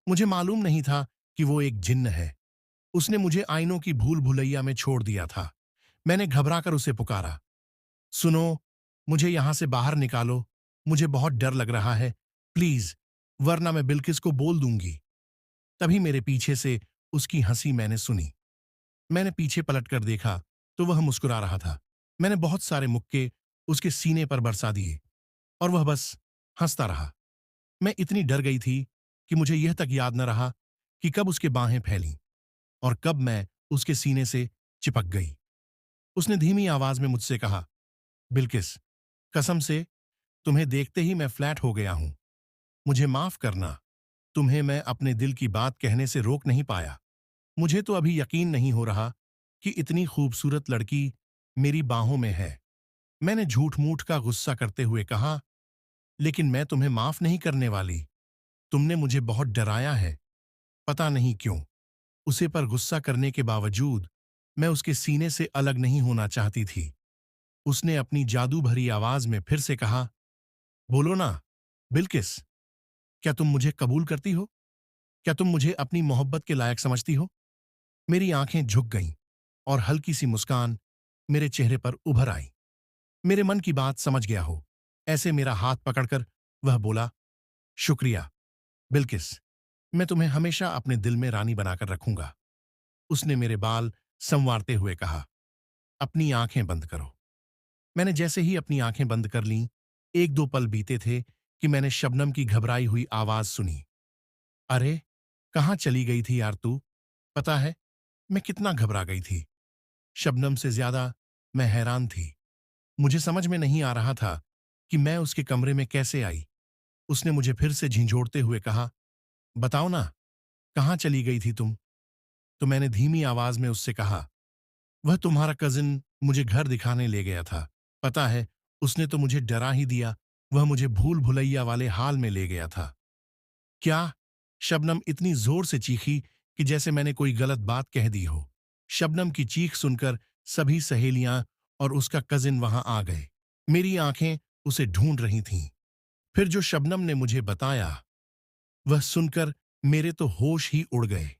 मुझे मालूम नहीं था कि वो एक जिन्न है। उसने मुझे आईनों की भूल भुलैया में छोड़ दिया था। मैंने घबराकर उसे पुकारा, सुनो, मुझे यहां से बाहर निकालो। मुझे बहुत डर लग रहा है, प्लीज, वरना मैं बिल्किस को बोल दूंगी। तभी मेरे पीछे से उसकी हंसी मैंने सुनी। मैंने पीछे पलटकर देखा तो वह मुस्कुरा रहा था। मैंने बहुत सारे मुक्के उसके सीने पर बरसा दिए और वह बस हंसता रहा। मैं इतनी डर गई थी कि मुझे यह तक याद न रहा कि कब उसके बाहें फैलीं और कब मैं उसके सीने से चिपक गई। उसने धीमी आवाज में मुझसे कहा, बिल्किस, कसम से तुम्हें देखते ही मैं फ्लैट हो गया हूं। मुझे माफ करना, तुम्हें मैं अपने दिल की बात कहने से रोक नहीं पाया। मुझे तो अभी यकीन नहीं हो रहा कि इतनी खूबसूरत लड़की मेरी बाहों में है। मैंने झूठ मूठ का गुस्सा करते हुए कहा, लेकिन मैं तुम्हें माफ नहीं करने वाली। तुमने मुझे बहुत डराया है, पता नहीं क्यों। उसे पर गुस्सा करने के बावजूद मैं उसके सीने से अलग नहीं होना चाहती थी। उसने अपनी जादू भरी आवाज में फिर से कहा, बोलो ना, बिल्किस, क्या तुम मुझे कबूल करती हो? क्या तुम मुझे अपनी मोहब्बत के लायक समझती हो? मेरी आंखें झुक गईं और हल्की सी मुस्कान मेरे चेहरे पर उभर आई। मेरे मन की बात समझ गया हो ऐसे मेरा हाथ पकड़कर वह बोला, शुक्रिया बिल्किस, मैं तुम्हें हमेशा अपने दिल में रानी बनाकर रखूंगा। उसने मेरे बाल संवारते हुए कहा, अपनी आंखें बंद करो। मैंने जैसे ही अपनी आंखें बंद कर लीं, एक दो पल बीते थे कि मैंने शबनम की घबराई हुई आवाज सुनी, अरे, कहाँ चली गई थी यार तू? पता है, मैं कितना घबरा गई थी। शबनम से ज्यादा मैं हैरान थी। मुझे समझ में नहीं आ रहा था कि मैं उसके कमरे में कैसे आई। उसने मुझे फिर से झिंझोड़ते हुए कहा, बताओ ना, कहाँ चली गई थी तुम? तो मैंने धीमी आवाज में उससे कहा, वह तुम्हारा कजिन मुझे घर दिखाने ले गया था। पता है, उसने तो मुझे डरा ही दिया। वह मुझे भूल भुलैया वाले हाल में ले गया था। क्या? शबनम इतनी जोर से चीखी कि जैसे मैंने कोई गलत बात कह दी हो। शबनम की चीख सुनकर सभी सहेलियां और उसका कजिन वहां आ गए। मेरी आंखें उसे ढूंढ रही थीं। फिर जो शबनम ने मुझे बताया, वह सुनकर मेरे तो होश ही उड़ गए।